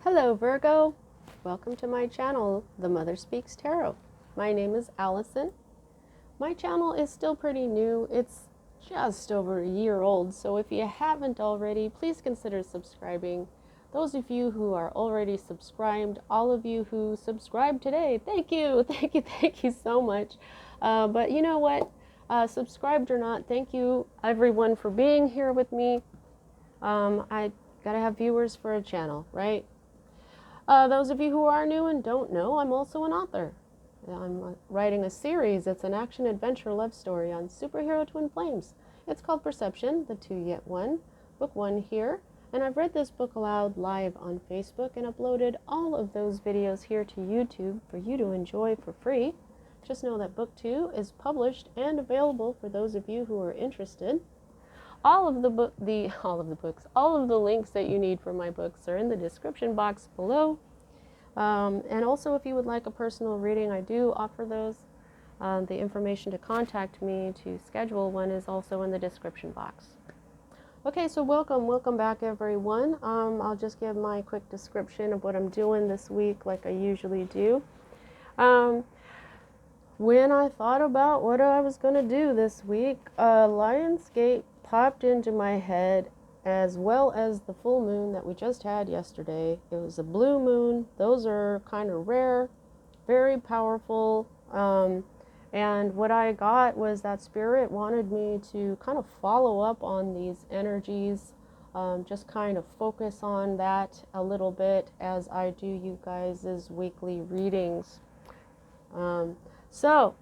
Hello Virgo, welcome to my channel, The Mother Speaks Tarot. My name is Allison. My channel is still pretty new. It's just over a year old, so if you haven't already, please consider subscribing. Those of you who are already subscribed, all of you who subscribed today, thank you, thank you so much. But you know what, subscribed or not, thank you everyone for being here with me. I gotta have viewers for a channel, right? Those of you who are new and don't know, I'm also an author. I'm writing a series. It's an action-adventure love story on superhero twin flames. It's called Perception, the Two Yet One, book 1 here. And I've read this book aloud live on Facebook and uploaded all of those videos here to YouTube for you to enjoy for free. Just know that book 2 is published and available for those of you who are interested. All of the links that you need for my books are in the description box below. And also, if you would like a personal reading, I do offer those. The information to contact me to schedule one is also in the description box. Okay, so welcome back everyone. I'll just give my quick description of what I'm doing this week like I usually do. When I thought about what I was going to do this week, Lionsgate popped into my head, as well as the full moon that we just had yesterday. It was a blue moon. Those are kind of rare, very powerful. And what I got was that Spirit wanted me to kind of follow up on these energies, just kind of focus on that a little bit as I do you guys' weekly readings. So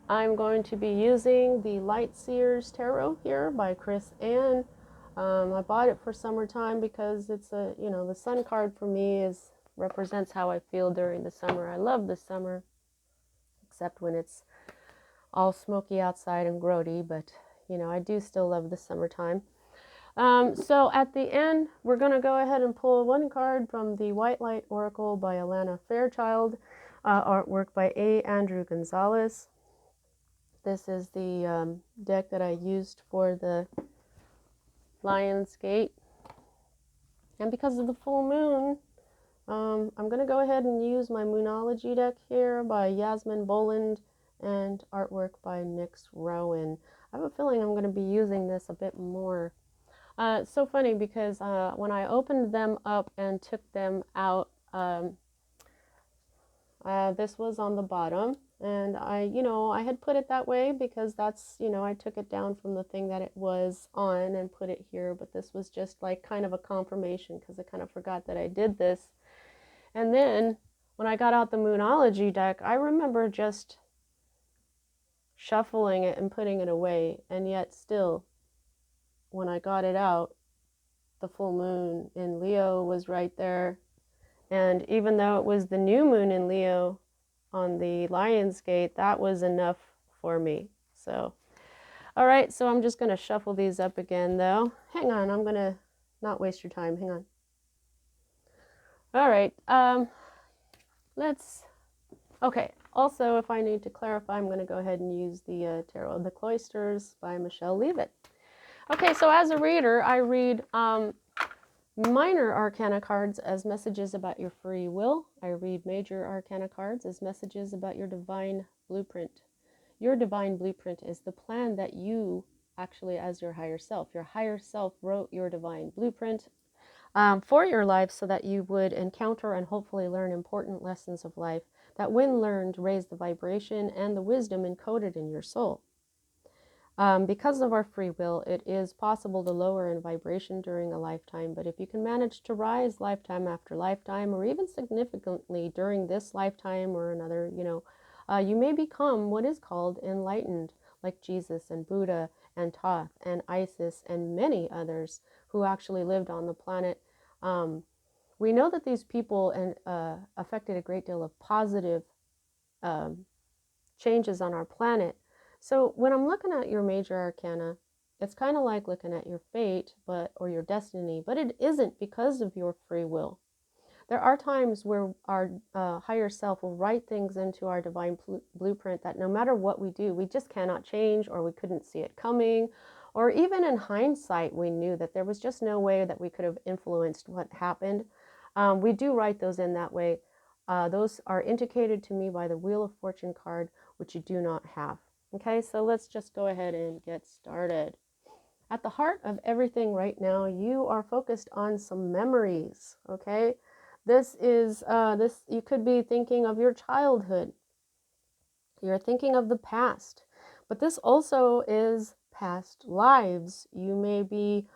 I'm going to be using the Light Seers Tarot here by Chris Ann. I bought it for summertime because it's the sun card for me represents how I feel during the summer. I love the summer, except when it's all smoky outside and grody, but I do still love the summertime. So at the end, we're going to go ahead and pull one card from the White Light Oracle by Alana Fairchild, artwork by A. Andrew Gonzalez. This is the deck that I used for the Lionsgate. And because of the full moon, I'm going to go ahead and use my Moonology deck here by Yasmin Boland and artwork by Nyx Rowan. I have a feeling I'm going to be using this a bit more. It's so funny because when I opened them up and took them out, this was on the bottom, and I had put it that way because that's, I took it down from the thing that it was on and put it here, but this was just like kind of a confirmation because I kind of forgot that I did this. And then when I got out the Moonology deck, I remember just shuffling it and putting it away, and yet still, when I got it out, the full moon in Leo was right there. And even though it was the new moon in Leo on the Lionsgate, that was enough for me. So, all right, so I'm just going to shuffle these up again, though. Hang on, I'm going to not waste your time. Hang on. All right, okay. Also, if I need to clarify, I'm going to go ahead and use the Tarot of the Cloisters by Michelle Leavitt. Okay, so as a reader, I read minor arcana cards as messages about your free will. I read major arcana cards as messages about your divine blueprint. Your divine blueprint is the plan that you actually, as your higher self wrote your divine blueprint for your life so that you would encounter and hopefully learn important lessons of life that, when learned, raise the vibration and the wisdom encoded in your soul. Because of our free will, it is possible to lower in vibration during a lifetime, but if you can manage to rise lifetime after lifetime, or even significantly during this lifetime or another, you may become what is called enlightened, like Jesus and Buddha and Thoth and Isis and many others who actually lived on the planet. We know that these people affected a great deal of positive changes on our planet. So when I'm looking at your major arcana, it's kind of like looking at your fate, or your destiny, but it isn't because of your free will. There are times where our higher self will write things into our divine blueprint that no matter what we do, we just cannot change, or we couldn't see it coming, or even in hindsight, we knew that there was just no way that we could have influenced what happened. We do write those in that way. Those are indicated to me by the Wheel of Fortune card, which you do not have. Okay, so let's just go ahead and get started. At the heart of everything right now, you are focused on some memories. Okay, this is you could be thinking of your childhood. You're thinking of the past, but this also is past lives. You may be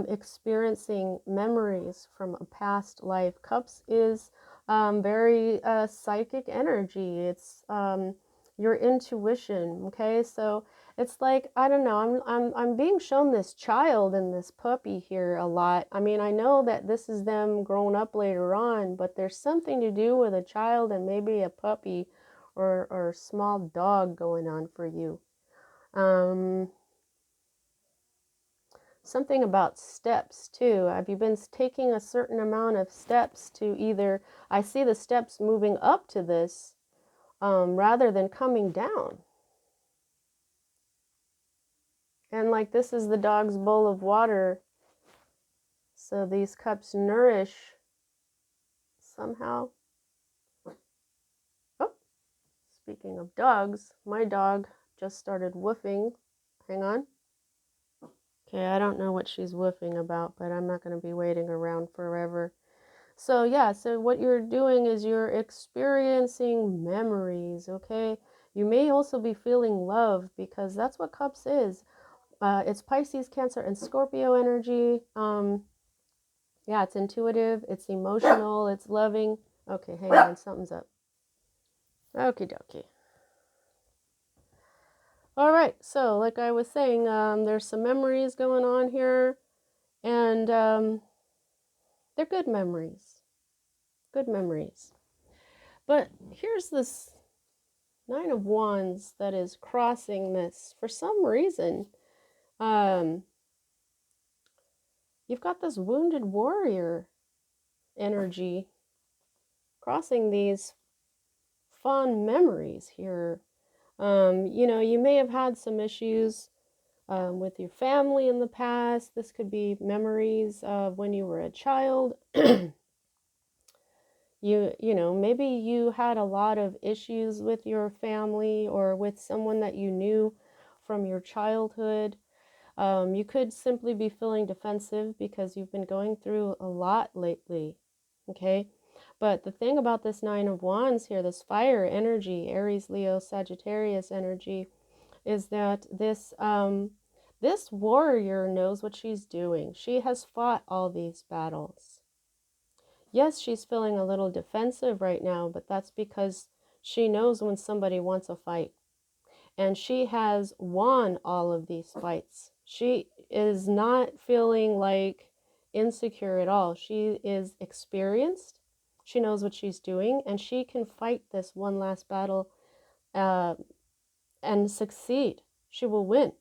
experiencing memories from a past life. Cups is very psychic energy. It's your intuition. Okay, so it's like, I don't know. I'm being shown this child and this puppy here a lot. I mean, I know that this is them grown up later on, but there's something to do with a child and maybe a puppy or small dog going on for you. Something about steps too. Have you been taking a certain amount of steps to either, I see the steps moving up to this rather than coming down. And like this is the dog's bowl of water. So these cups nourish somehow. Oh, speaking of dogs, my dog just started woofing. Hang on. Okay, I don't know what she's woofing about, but I'm not going to be waiting around forever. So yeah, so what you're doing is you're experiencing memories, okay? You may also be feeling love because that's what Cups is. It's Pisces, Cancer, and Scorpio energy. Yeah, it's intuitive, it's emotional, it's loving. Okay, hang on, something's up. Okie dokie. All right, so like I was saying, there's some memories going on here, and they're good memories. Good memories. But here's this Nine of Wands that is crossing this. For some reason, you've got this wounded warrior energy crossing these fond memories here. You know, you may have had some issues with your family in the past. This could be memories of when you were a child. You know, maybe you had a lot of issues with your family or with someone that you knew from your childhood. You could simply be feeling defensive because you've been going through a lot lately, okay? But the thing about this Nine of Wands here, this fire energy, Aries, Leo, Sagittarius energy, is that this warrior knows what she's doing. She has fought all these battles. Yes, she's feeling a little defensive right now, but that's because she knows when somebody wants a fight. And she has won all of these fights. She is not feeling like insecure at all. She is experienced. She knows what she's doing, and she can fight this one last battle and succeed. She will win.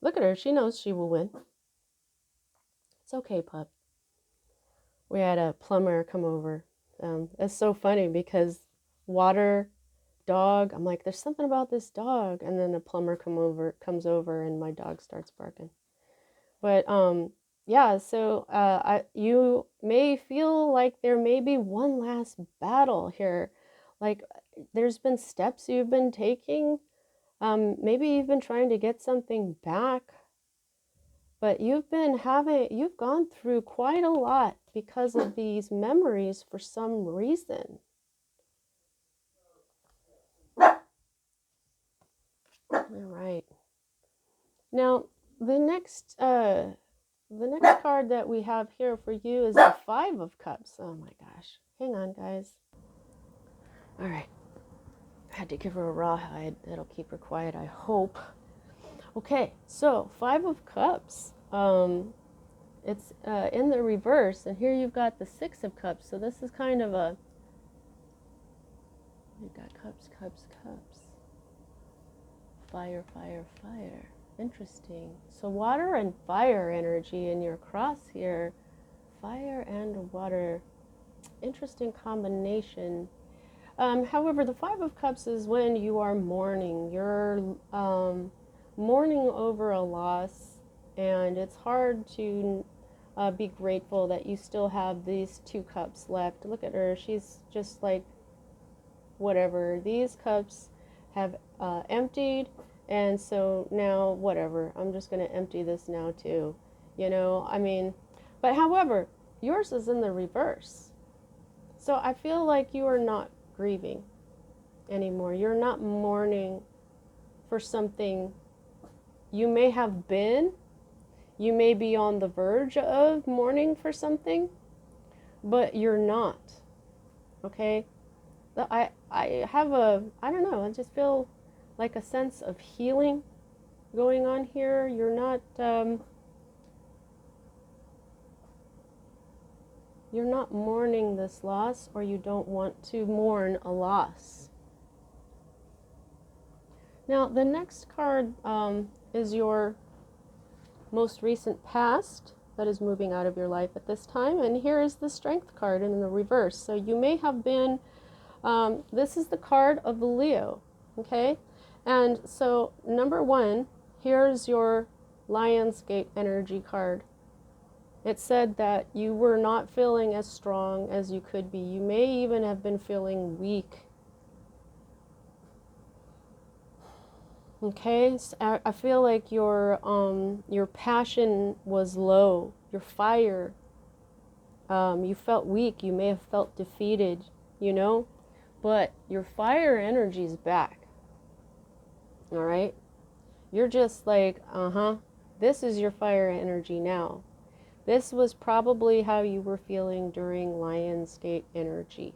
Look at her. She knows she will win. It's okay, pup. We had a plumber come over. It's so funny because water, dog, I'm like, there's something about this dog. And then a plumber comes over and my dog starts barking. But yeah, so you may feel like there may be one last battle here. Like there's been steps you've been taking. Maybe you've been trying to get something back. But you've gone through quite a lot because of these memories for some reason. All right. Now, the next card that we have here for you is the Five of Cups. Oh my gosh. Hang on, guys. All right. I had to give her a rawhide. That'll keep her quiet, I hope. Okay, so Five of Cups. It's in the reverse, and here you've got the Six of Cups. So this is kind of a, you've got cups, cups, cups. Fire, fire, fire. Interesting. So water and fire energy in your cross here. Fire and water. Interesting combination. However, the Five of Cups is when you are mourning. You're mourning over a loss, and it's hard to be grateful that you still have these 2 cups left. Look at her. She's just like, whatever. These cups have emptied, and so now, whatever. I'm just going to empty this now too. You know, I mean, but however, yours is in the reverse. So I feel like you are not grieving anymore. You're not mourning for something you may have been. You may be on the verge of mourning for something, but you're not. Okay? I have I don't know, I just feel like a sense of healing going on here. You're not mourning this loss, or you don't want to mourn a loss. Now, the next card is your most recent past that is moving out of your life at this time. And here is the Strength card in the reverse. So you may have been, this is the card of the Leo, okay? And so number 1, here's your Lionsgate energy card. It said that you were not feeling as strong as you could be. You may even have been feeling weak. Okay, so I feel like your passion was low, your fire, you felt weak, you may have felt defeated, you know, but your fire energy is back, all right? You're just like, this is your fire energy now. This was probably how you were feeling during Lionsgate energy,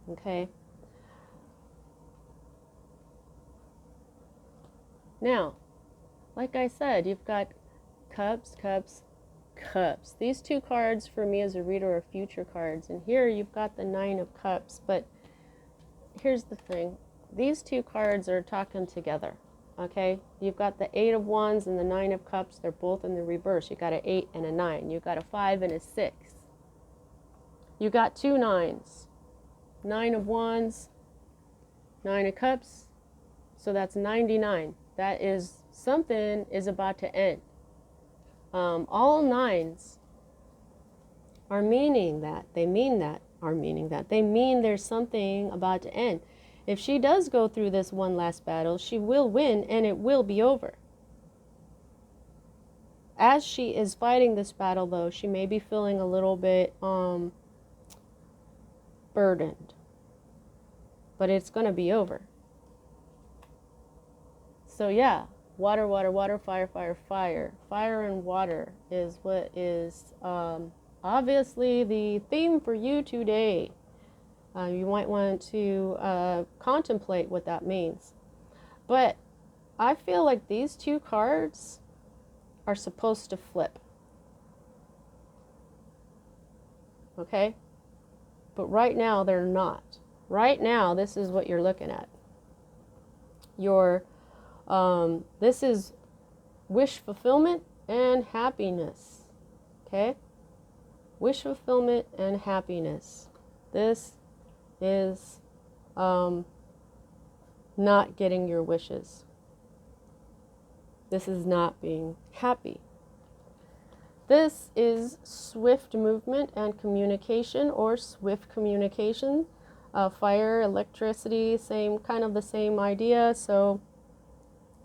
okay? Now, like I said, you've got cups, cups, cups. These 2 cards for me as a reader are future cards. And here you've got the 9 of cups. But here's the thing. These 2 cards are talking together. Okay? You've got the 8 of Wands and the 9 of Cups. They're both in the reverse. You've got an 8 and a 9. You've got a 5 and a 6. You got 2 9s. 9 of Wands, 9 of Cups. So that's 99. That is, something is about to end. All 9s are meaning that. They mean that. Are meaning that. They mean there's something about to end. If she does go through this one last battle, she will win and it will be over. As she is fighting this battle, though, she may be feeling a little bit burdened. But it's going to be over. So yeah, water, water, water, fire, fire, fire. Fire and water is what is obviously the theme for you today. You might want to contemplate what that means. But I feel like these 2 cards are supposed to flip. Okay? But right now they're not. Right now, this is what you're looking at. This is wish fulfillment and happiness. Okay? Wish fulfillment and happiness. This is not getting your wishes. This is not being happy. This is swift movement and communication, or swift communication. Fire, electricity, kind of the same idea. So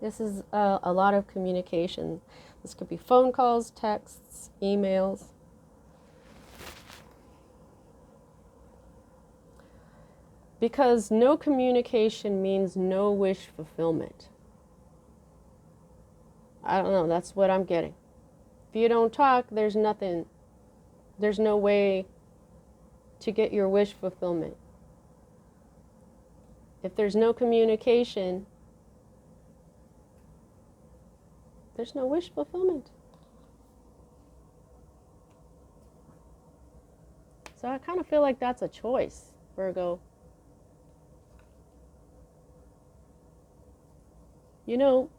this is a lot of communication. This could be phone calls, texts, emails. Because no communication means no wish fulfillment. I don't know, that's what I'm getting. If you don't talk, there's nothing, there's no way to get your wish fulfillment. If there's no communication, there's no wish fulfillment. So I kind of feel like that's a choice, Virgo. You know,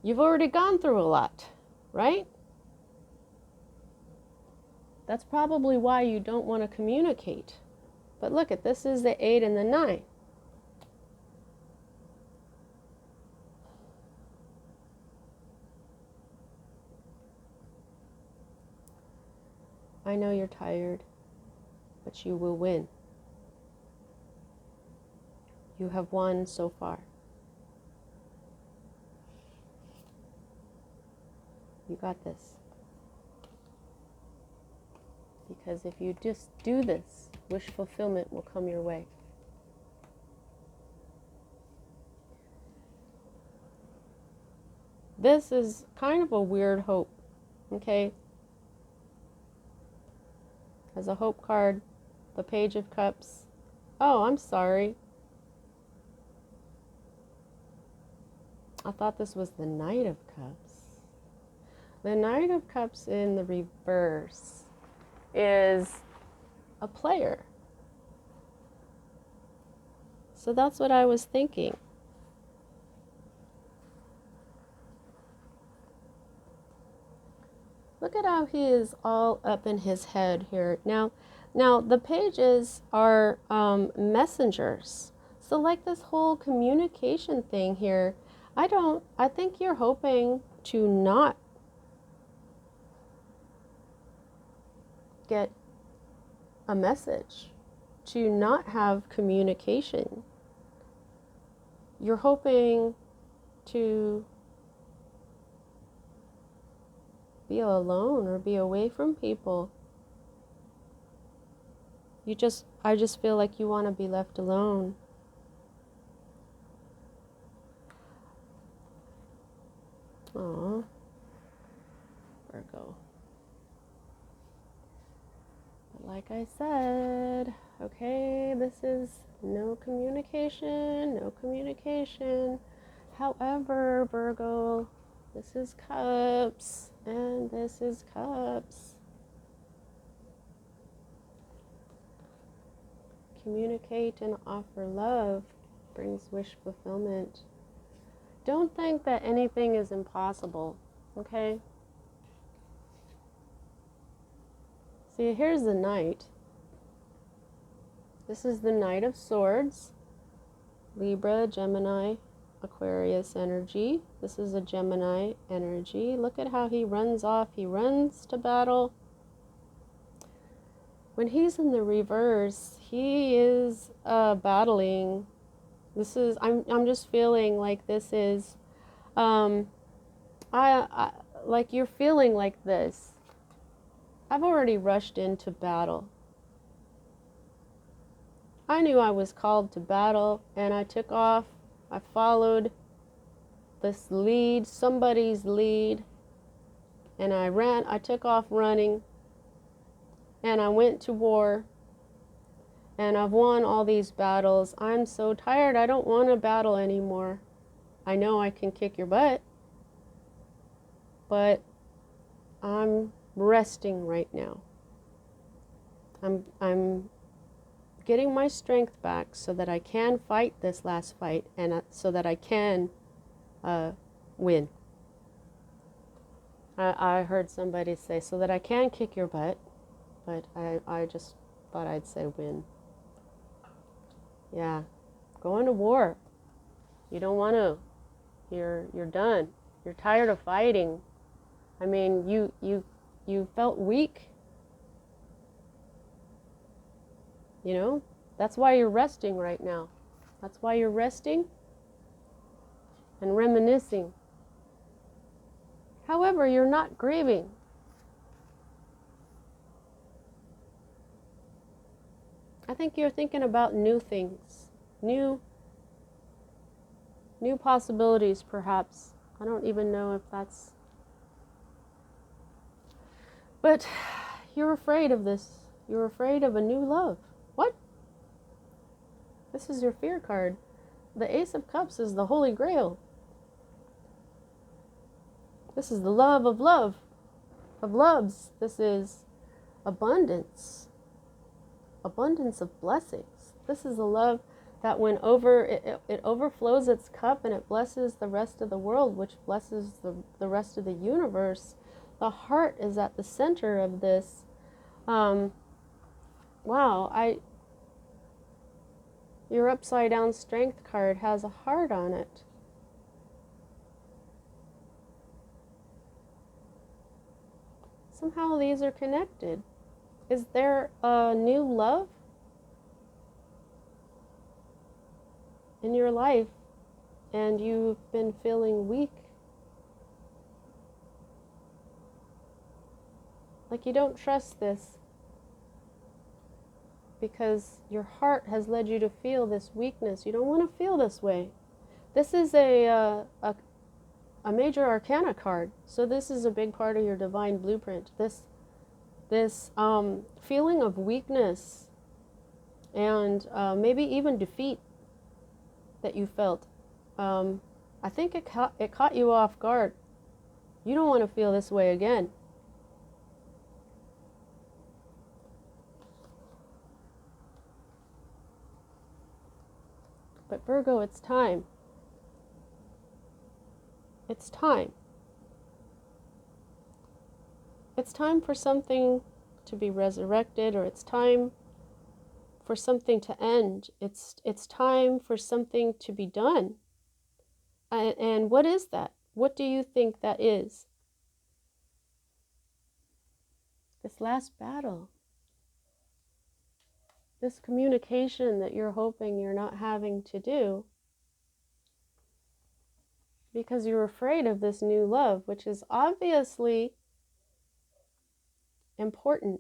you've already gone through a lot, right? That's probably why you don't want to communicate. But look at this, is the 8 and the 9. I know you're tired, but you will win. You have won so far. You got this. Because if you just do this, wish fulfillment will come your way. This is kind of a weird hope, okay? As a hope card, the Page of Cups. Oh, I'm sorry. I thought this was the Knight of Cups. The Knight of Cups in the reverse is a player. So that's what I was thinking. Look at how he is all up in his head here. Now the pages are messengers. So like this whole communication thing here, I think you're hoping to not get a message, to not have communication. You're hoping to be alone or be away from people. I just feel like you want to be left alone. Aw, Virgo. But like I said, okay, this is no communication, no communication. However, Virgo, this is cups, and this is cups. Communicate and offer love brings wish fulfillment. Don't think that anything is impossible, okay? See, here's the Knight. This is the Knight of Swords. Libra, Gemini, Aquarius energy. This is a Gemini energy. Look at how he runs off. He runs to battle. When he's in the reverse, he is battling. This is, I'm just feeling like this is, like you're feeling like this. I've already rushed into battle. I knew I was called to battle, and I took off. I followed this lead, somebody's lead, and I took off running, and I went to war, and I've won all these battles. I'm so tired, I don't want to battle anymore. I know I can kick your butt, but I'm resting right now. I'm getting my strength back so that I can fight this last fight, and so that I can win. I heard somebody say, so that I can kick your butt, but I just thought I'd say win. Yeah, going to war. You don't want to. You're done. You're tired of fighting. I mean, you felt weak. You know, that's why you're resting right now. That's why you're resting and reminiscing. However, you're not grieving. I think you're thinking about new things, new possibilities, perhaps. I don't even know if that's... But you're afraid of this. You're afraid of a new love. What? This is your fear card. The Ace of Cups is the Holy Grail. This is the love of loves. This is abundance. Abundance of blessings. This is a love that when it overflows its cup and it blesses the rest of the world, which blesses the rest of the universe. The heart is at the center of this. Wow, your upside down strength card has a heart on it. Somehow these are connected. Is there a new love in your life and you've been feeling weak? Like you don't trust this because your heart has led you to feel this weakness. You don't want to feel this way. This is a major arcana card, so this is a big part of your divine blueprint. This feeling of weakness and maybe even defeat that you felt. I think it caught you off guard. You don't want to feel this way again. But Virgo, it's time. It's time. It's time for something to be resurrected, or it's time for something to end. It's time for something to be done. And what is that? What do you think that is? This last battle. This communication that you're hoping you're not having to do because you're afraid of this new love, which is obviously important.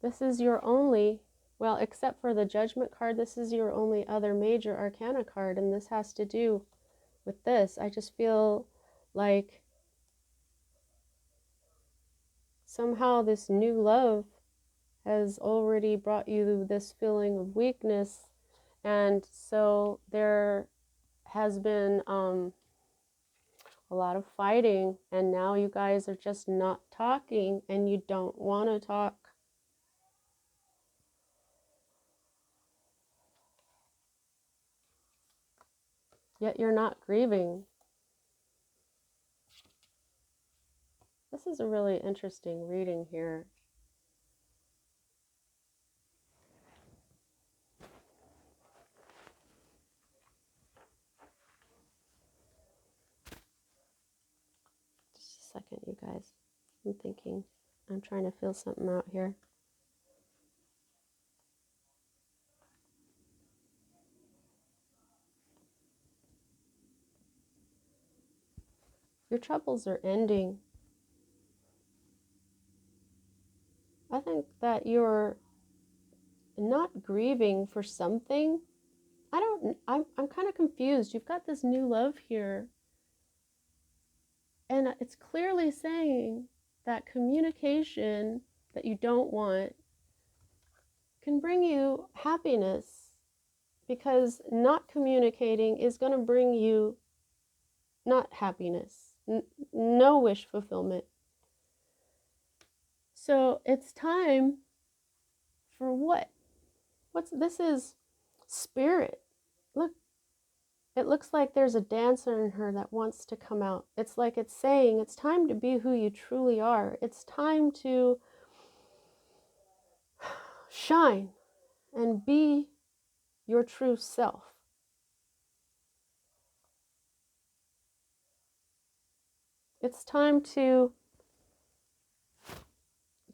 This is your only, well, except for the Judgment card, this is your only other major arcana card, and this has to do with this. I just feel like somehow this new love has already brought you this feeling of weakness, and so there has been a lot of fighting, and now you guys are just not talking, and you don't want to talk. Yet you're not grieving. This is a really interesting reading here. Just a second, you guys. I'm thinking. I'm trying to feel something out here. Your troubles are ending. I think that you're not grieving for something. I'm kind of confused. You've got this new love here, and it's clearly saying that communication that you don't want can bring you happiness, because not communicating is going to bring you not happiness, no wish fulfillment. So it's time for what? This is spirit. Look, it looks like there's a dancer in her that wants to come out. It's like it's saying it's time to be who you truly are. It's time to shine and be your true self. It's time to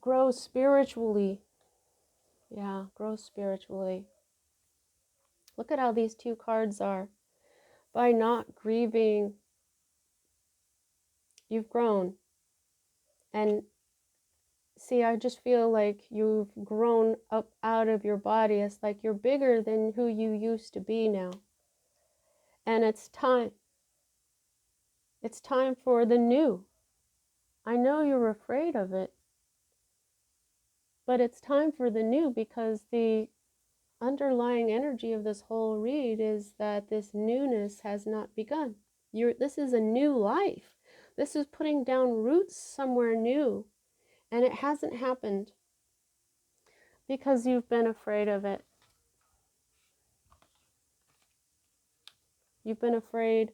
grow spiritually. Yeah, grow spiritually. Look at how these two cards are. By not grieving, you've grown. And see, I just feel like you've grown up out of your body. It's like you're bigger than who you used to be now. And it's time. It's time for the new. I know you're afraid of it, but it's time for the new, because the underlying energy of this whole read is that this newness has not begun. This is a new life. This is putting down roots somewhere new, and it hasn't happened because you've been afraid of it. You've been afraid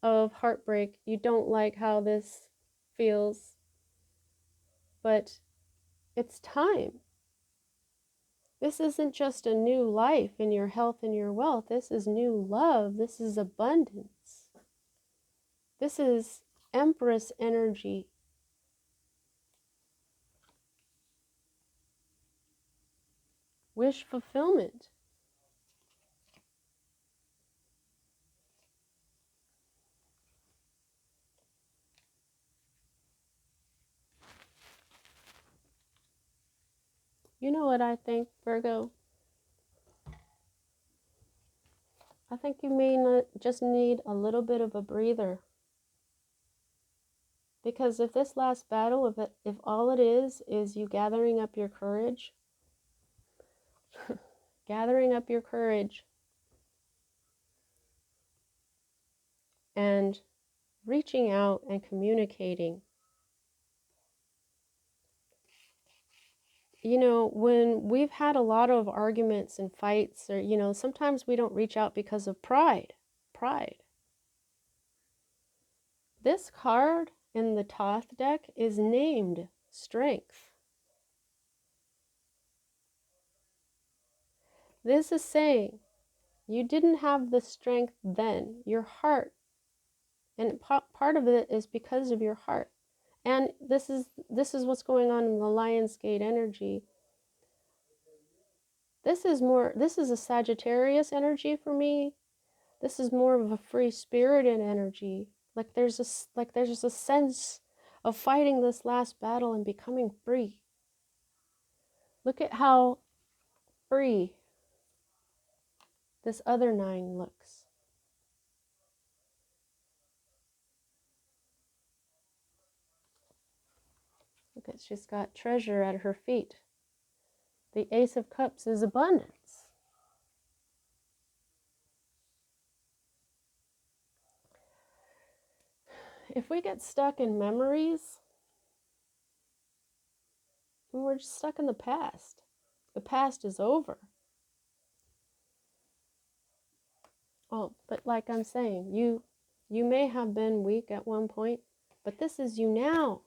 of heartbreak. You don't like how this feels, but it's time. This isn't just a new life in your health and your wealth. This is new love. This is abundance. This is Empress energy. wish fulfillment. You know what I think, Virgo? I think you may just need a little bit of a breather. Because if this last battle, if all it is you gathering up your courage, gathering up your courage and reaching out and communicating. You know, when we've had a lot of arguments and fights, or, you know, sometimes we don't reach out because of pride. Pride. This card in the Thoth deck is named Strength. This is saying you didn't have the strength then. Your heart, and part of it is because of your heart. And this is what's going on in the Lionsgate energy. This is a Sagittarius energy for me. This is more of a free spirited energy. Like there's a sense of fighting this last battle and becoming free. Look at how free this other 9 looks. Look at, she's got treasure at her feet. The Ace of Cups is abundance. If we get stuck in memories, we're just stuck in the past. The past is over. Oh, but like I'm saying, you may have been weak at one point, but this is you now.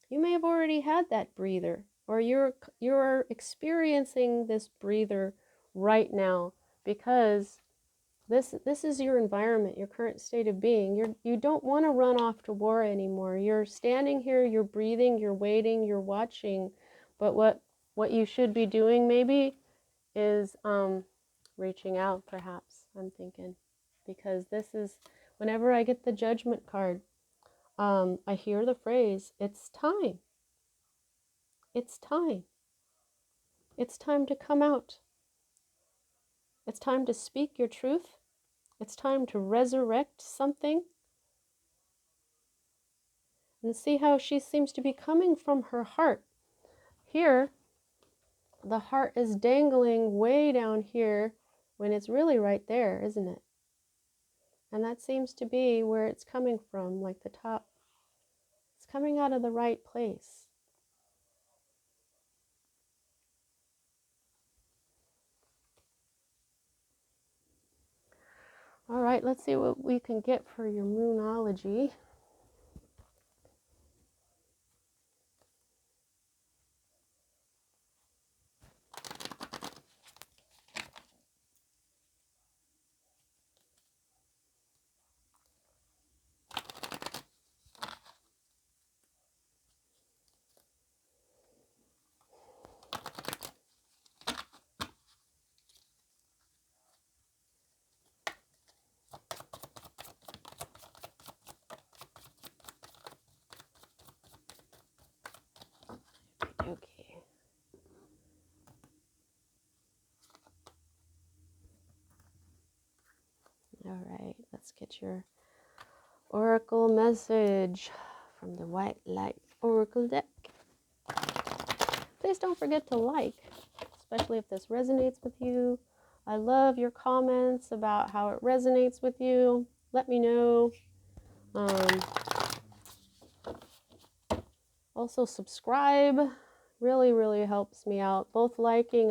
You may have already had that breather, or you're experiencing this breather right now, because this is your environment, your current state of being. You don't want to run off to war anymore. You're standing here, you're breathing, you're waiting, you're watching. But what you should be doing maybe is reaching out, perhaps, I'm thinking. Because this is, whenever I get the Judgment card, I hear the phrase, it's time. It's time. It's time to come out. It's time to speak your truth. It's time to resurrect something. And see how she seems to be coming from her heart. Here, the heart is dangling way down here when it's really right there, isn't it? And that seems to be where it's coming from, like the top. It's coming out of the right place. All right, let's see what we can get for your moonology. Okay. All right, let's get your oracle message from the White Light Oracle deck. Please don't forget to like, especially if this resonates with you. I love your comments about how it resonates with you. Let me know. Also subscribe. Really helps me out. Both liking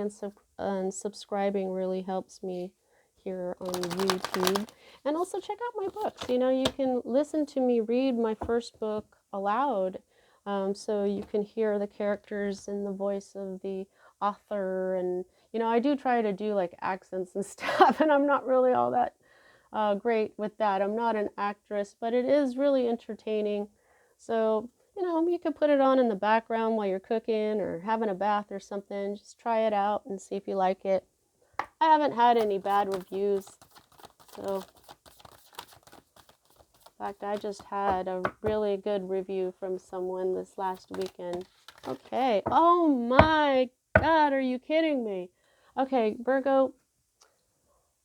and subscribing really helps me here on YouTube. And also check out my books. You know, you can listen to me read my first book aloud, so you can hear the characters and the voice of the author. And, you know, I do try to do like accents and stuff, and I'm not really all that great with that. I'm not an actress, but it is really entertaining. So you know, you could put it on in the background while you're cooking or having a bath or something. Just try it out and see if you like it. I haven't had any bad reviews. So, in fact, I just had a really good review from someone this last weekend. Okay. Oh my God, are you kidding me? Okay, Virgo,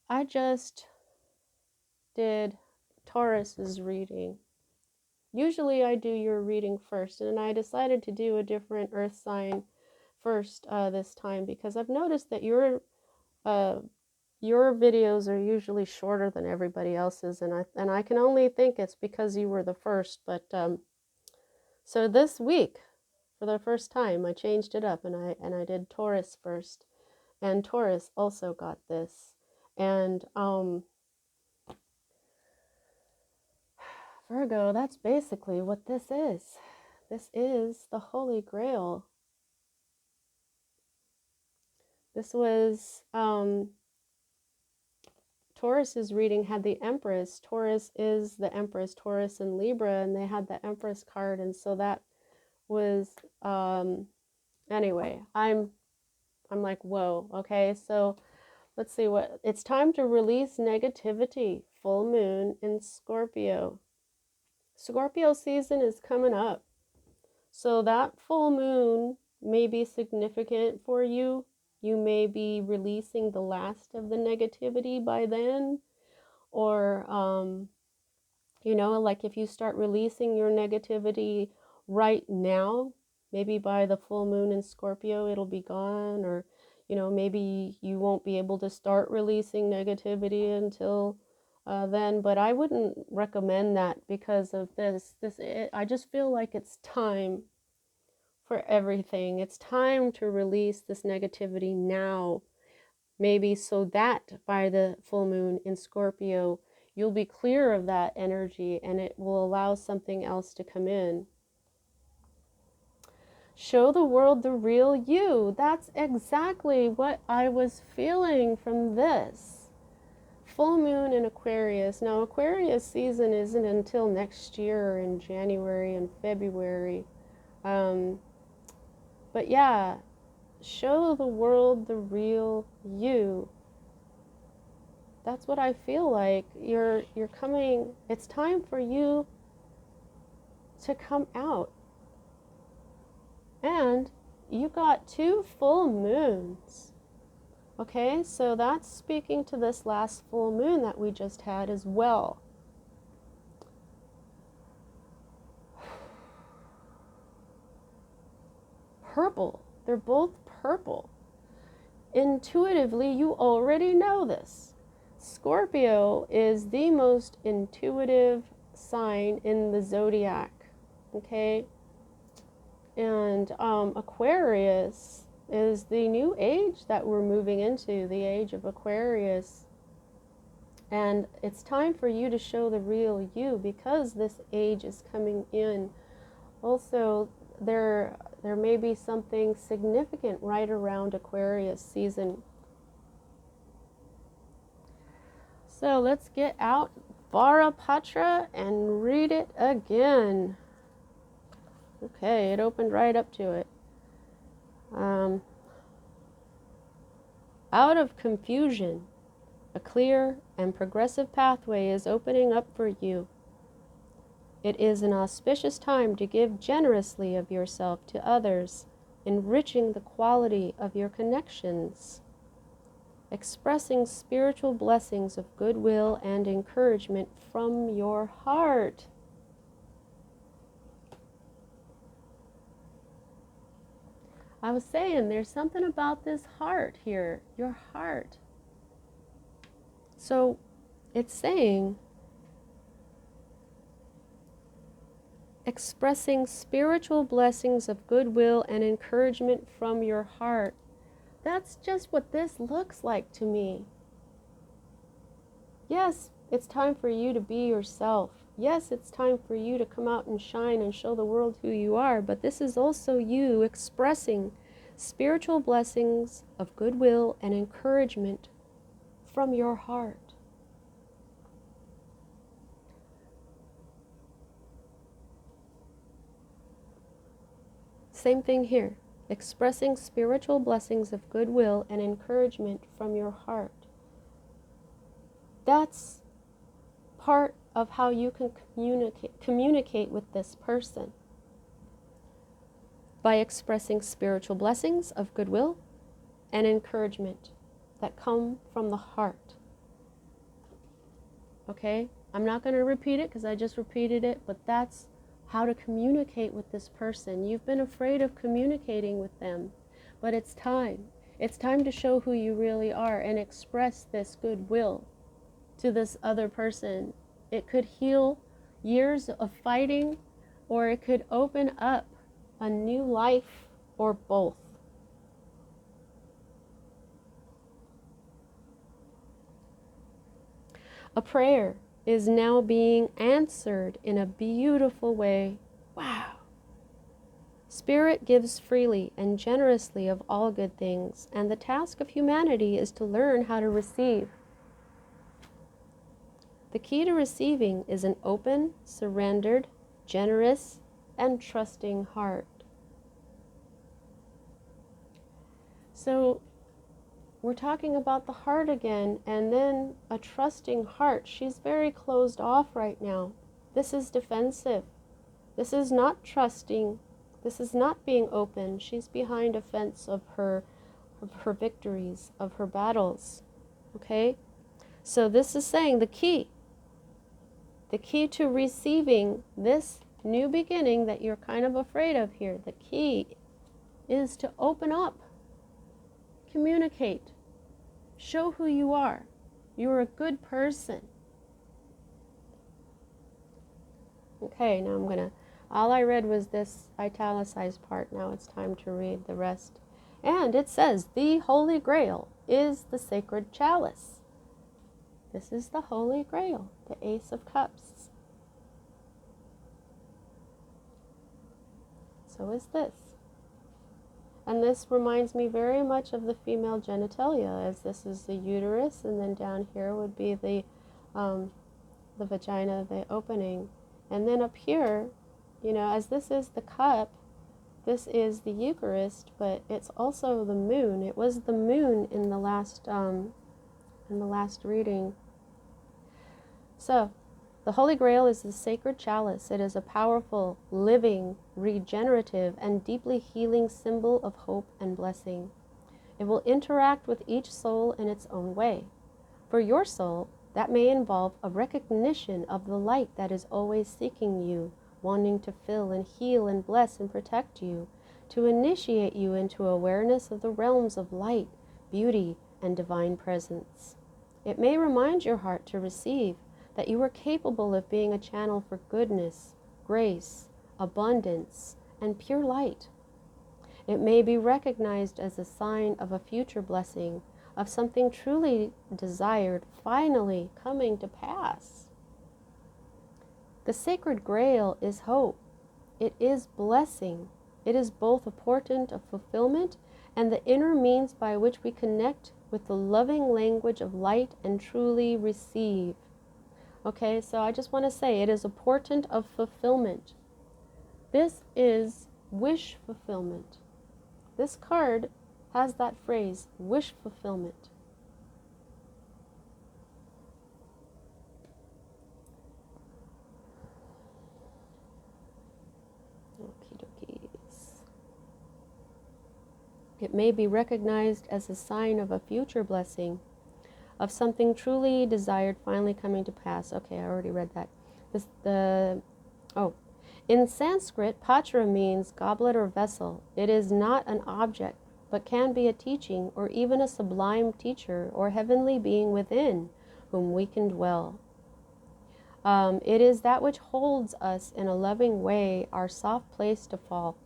I just did Taurus's reading. Usually I do your reading first, and I decided to do a different earth sign first this time because I've noticed that your videos are usually shorter than everybody else's, and I can only think it's because you were the first. But so this week, for the first time, I changed it up, and I did Taurus first, and Taurus also got this, and Virgo, that's basically what this is. This is the Holy Grail. This was Taurus's reading had the Empress. Taurus is the Empress, Taurus and Libra, and they had the Empress card, and so that was anyway, I'm like, whoa, okay, so let's see what it's time to release negativity. Full moon in Scorpio. Scorpio season is coming up. So that full moon may be significant for you. You may be releasing the last of the negativity by then. Or, you know, like if you start releasing your negativity right now, maybe by the full moon in Scorpio, it'll be gone. Or, you know, maybe you won't be able to start releasing negativity until then. But I wouldn't recommend that because of this. I just feel like it's time for everything. It's time to release this negativity now. Maybe so that by the full moon in Scorpio, you'll be clear of that energy and it will allow something else to come in. Show the world the real you. That's exactly what I was feeling from this. Full moon in Aquarius. Now, Aquarius season isn't until next year in January and February. But yeah, show the world the real you. That's what I feel like. You're coming, it's time for you to come out. And you got 2 full moons. Okay, so that's speaking to this last full moon that we just had as well. Purple. They're both purple. Intuitively, you already know this. Scorpio is the most intuitive sign in the zodiac, okay? And Aquarius is the new age that we're moving into, the age of Aquarius. And it's time for you to show the real you because this age is coming in. Also, there may be something significant right around Aquarius season. So let's get out Varapatra and read it again. Okay, it opened right up to it. Out of confusion, a clear and progressive pathway is opening up for you. It is an auspicious time to give generously of yourself to others, enriching the quality of your connections, expressing spiritual blessings of goodwill and encouragement from your heart. I was saying there's something about this heart here, your heart. So it's saying expressing spiritual blessings of goodwill and encouragement from your heart. That's just what this looks like to me. Yes, it's time for you to be yourself. Yes, it's time for you to come out and shine and show the world who you are, but this is also you expressing spiritual blessings of goodwill and encouragement from your heart. Same thing here. Expressing spiritual blessings of goodwill and encouragement from your heart. That's part of how you can communicate with this person. By expressing spiritual blessings of goodwill and encouragement that come from the heart. Okay? I'm not going to repeat it because I just repeated it, but that's how to communicate with this person. You've been afraid of communicating with them, but it's time. It's time to show who you really are and express this goodwill to this other person. It could heal years of fighting, or it could open up a new life, or both. A prayer is now being answered in a beautiful way. Wow. Spirit gives freely and generously of all good things, and the task of humanity is to learn how to receive. The key to receiving is an open, surrendered, generous, and trusting heart. So we're talking about the heart again, and then a trusting heart. She's very closed off right now. This is defensive. This is not trusting. This is not being open. She's behind a fence of her victories, of her battles. Okay? So this is saying the key to receiving this new beginning that you're kind of afraid of here, the key is to open up, communicate, show who you are. You're a good person. Okay, now all I read was this italicized part. Now it's time to read the rest. And it says, the Holy Grail is the sacred chalice. This is the Holy Grail, the Ace of Cups. So is this. And this reminds me very much of the female genitalia, as this is the uterus, and then down here would be the vagina, the opening. And then up here, you know, as this is the cup, this is the Eucharist, but it's also the moon. It was the moon in the last reading. So, the Holy Grail is the sacred chalice. It is a powerful, living, regenerative, and deeply healing symbol of hope and blessing. It will interact with each soul in its own way. For your soul, that may involve a recognition of the light that is always seeking you, wanting to fill and heal and bless and protect you, to initiate you into awareness of the realms of light, beauty, and divine presence. It may remind your heart to receive that you are capable of being a channel for goodness, grace, abundance, and pure light. It may be recognized as a sign of a future blessing, of something truly desired finally coming to pass. The sacred Grail is hope. It is blessing. It is both a portent of fulfillment and the inner means by which we connect with the loving language of light and truly receive. Okay, so I just want to say it is a portent of fulfillment. This is wish fulfillment. This card has that phrase, wish fulfillment. Okie dokies. It may be recognized as a sign of a future blessing, of something truly desired finally coming to pass. Okay, I already read that. In Sanskrit, patra means goblet or vessel. It is not an object, but can be a teaching or even a sublime teacher or heavenly being within whom we can dwell. It is that which holds us in a loving way, our soft place to fall.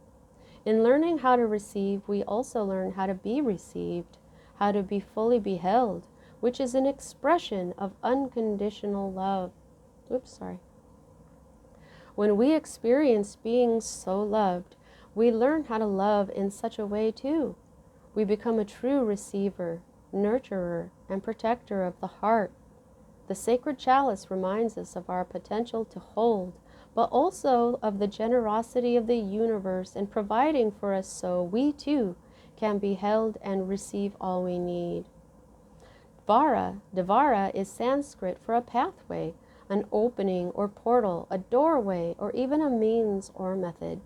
In learning how to receive, we also learn how to be received, how to be fully beheld, which is an expression of unconditional love. When we experience being so loved, we learn how to love in such a way too. We become a true receiver, nurturer, and protector of the heart. The sacred chalice reminds us of our potential to hold, but also of the generosity of the universe in providing for us so we too can be held and receive all we need. Dvara is Sanskrit for a pathway, an opening or portal, a doorway, or even a means or method.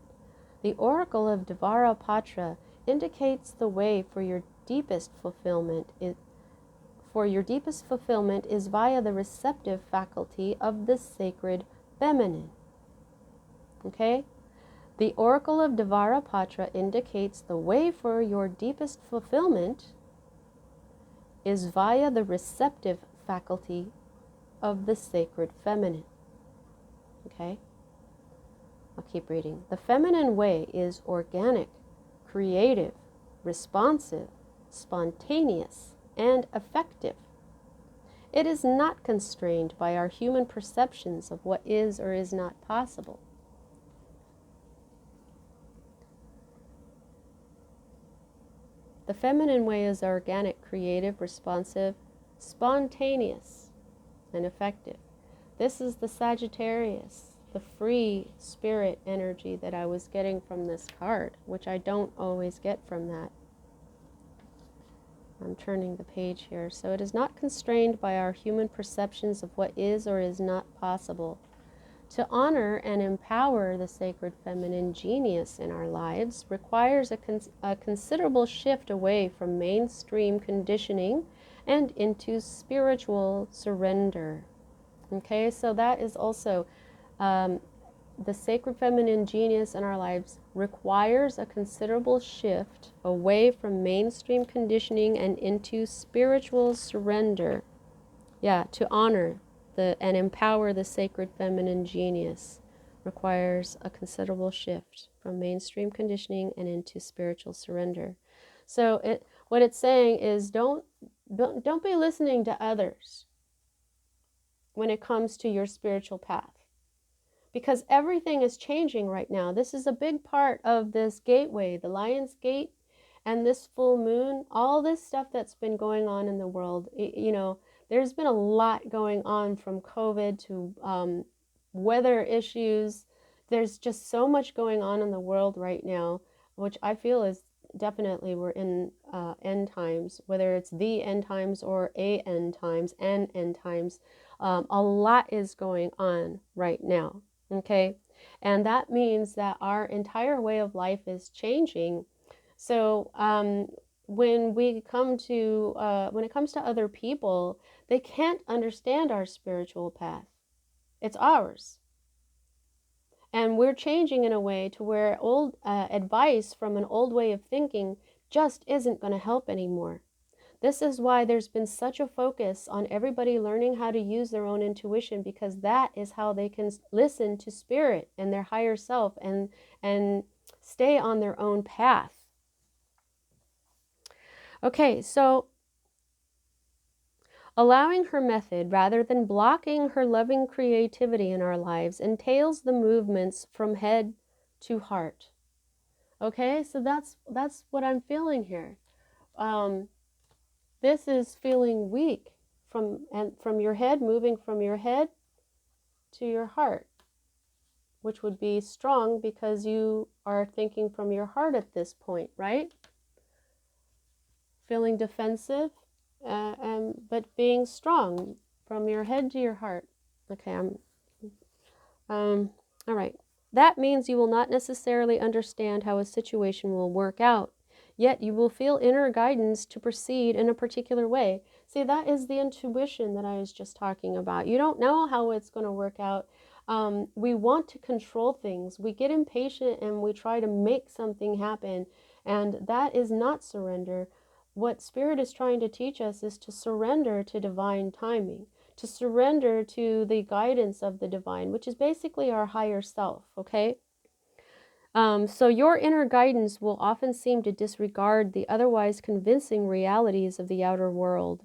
The oracle of Dvara Patra indicates the way for your deepest fulfillment is via the receptive faculty of the sacred feminine. Okay? The oracle of Dvara Patra indicates the way for your deepest fulfillment is via the receptive faculty of the sacred feminine. Okay? I'll keep reading. The feminine way is organic, creative, responsive, spontaneous, and effective. It is not constrained by our human perceptions of what is or is not possible. The feminine way is organic, creative, responsive, spontaneous, and effective. This is the Sagittarius, the free spirit energy that I was getting from this card, which I don't always get from that. I'm turning the page here. So it is not constrained by our human perceptions of what is or is not possible. To honor and empower the sacred feminine genius in our lives requires a considerable shift away from mainstream conditioning and into spiritual surrender. Okay, so that is also the sacred feminine genius in our lives requires a considerable shift away from mainstream conditioning and into spiritual surrender. Yeah, to honor and empower the sacred feminine genius requires a considerable shift from mainstream conditioning and into spiritual surrender. So what it's saying is don't be listening to others when it comes to your spiritual path, because everything is changing right now. This is a big part of this gateway, the Lion's Gate, and this full moon, all this stuff that's been going on in the world. There's been a lot going on, from COVID to weather issues. There's just so much going on in the world right now, which I feel is definitely we're in end times, whether it's the end times or end times and end times. A lot is going on right now, okay? And that means that our entire way of life is changing. So when it comes to other people, they can't understand our spiritual path. It's ours. And we're changing in a way to where old advice from an old way of thinking just isn't going to help anymore. This is why there's been such a focus on everybody learning how to use their own intuition, because that is how they can listen to spirit and their higher self and stay on their own path. Okay, so allowing her method rather than blocking her loving creativity in our lives entails the movements from head to heart. Okay, so that's what I'm feeling here. This is feeling weak from your head, moving from your head to your heart, which would be strong because you are thinking from your heart at this point, right? Feeling defensive, but being strong from your head to your heart. Okay, all right. That means you will not necessarily understand how a situation will work out, yet you will feel inner guidance to proceed in a particular way. See, that is the intuition that I was just talking about. You don't know how it's going to work out. We want to control things. We get impatient and we try to make something happen, and that is not surrender. What Spirit is trying to teach us is to surrender to divine timing, to surrender to the guidance of the divine, which is basically our higher self, okay? So your inner guidance will often seem to disregard the otherwise convincing realities of the outer world.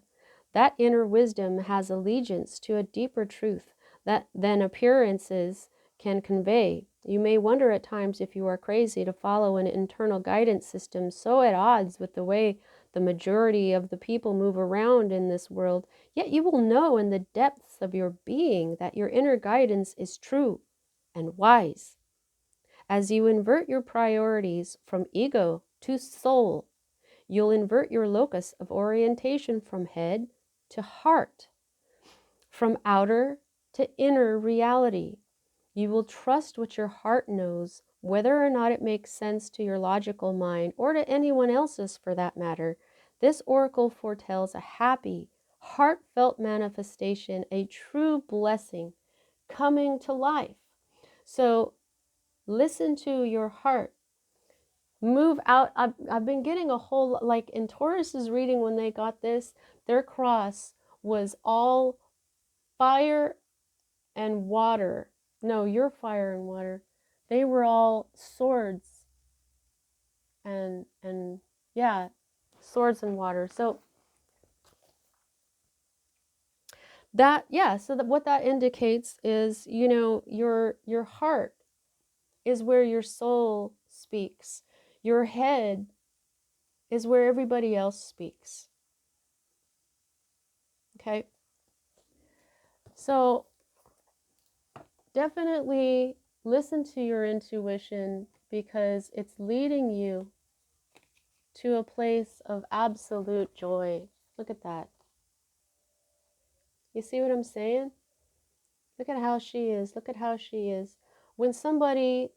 That inner wisdom has allegiance to a deeper truth than appearances can convey. You may wonder at times if you are crazy to follow an internal guidance system so at odds with the way the majority of the people move around in this world, yet you will know in the depths of your being that your inner guidance is true. and wise. As you invert your priorities from ego to soul, you'll invert your locus of orientation from head to heart, from outer to inner reality. You will trust what your heart knows, whether or not it makes sense to your logical mind or to anyone else's for that matter. This oracle foretells a happy, heartfelt manifestation, a true blessing coming to life. So listen to your heart. Move out. I've been getting a whole, like in Taurus's reading when they got this, their cross was all fire and water. No, you're fire and water. They were all swords and yeah, swords and water. So that, yeah, so that what that indicates is, you know, your heart is where your soul speaks. Your head is where everybody else speaks. Okay? So definitely listen to your intuition because it's leading you to a place of absolute joy. Look at that. You see what I'm saying? Look at how she is. Look at how she is. When somebody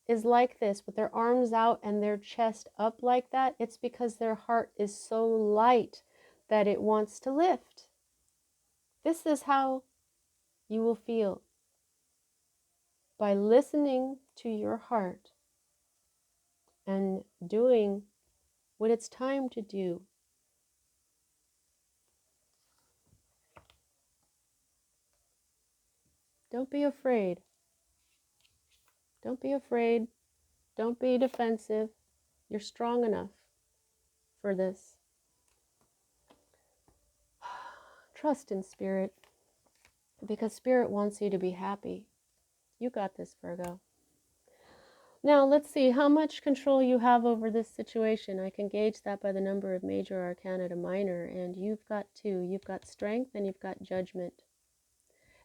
is like this with their arms out and their chest up like that, it's because their heart is so light that it wants to lift. This is how you will feel by listening to your heart and doing what it's time to do. Don't be afraid. Don't be afraid. Don't be defensive. You're strong enough for this. Trust in Spirit, because Spirit wants you to be happy. You got this, Virgo. Now, let's see how much control you have over this situation. I can gauge that by the number of major arcana to minor, and you've got two. You've got strength and you've got judgment.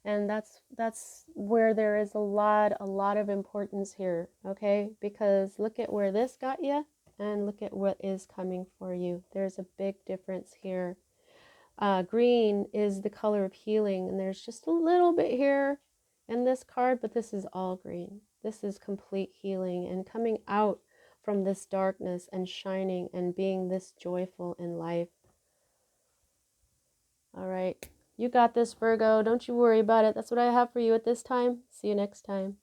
And that's where there is a lot of importance here, okay? Because look at where this got you and look at what is coming for you. There's a big difference here. Green is the color of healing, and there's just a little bit here in this card, but this is all green. This is complete healing and coming out from this darkness and shining and being this joyful in life. All right. You got this, Virgo. Don't you worry about it. That's what I have for you at this time. See you next time.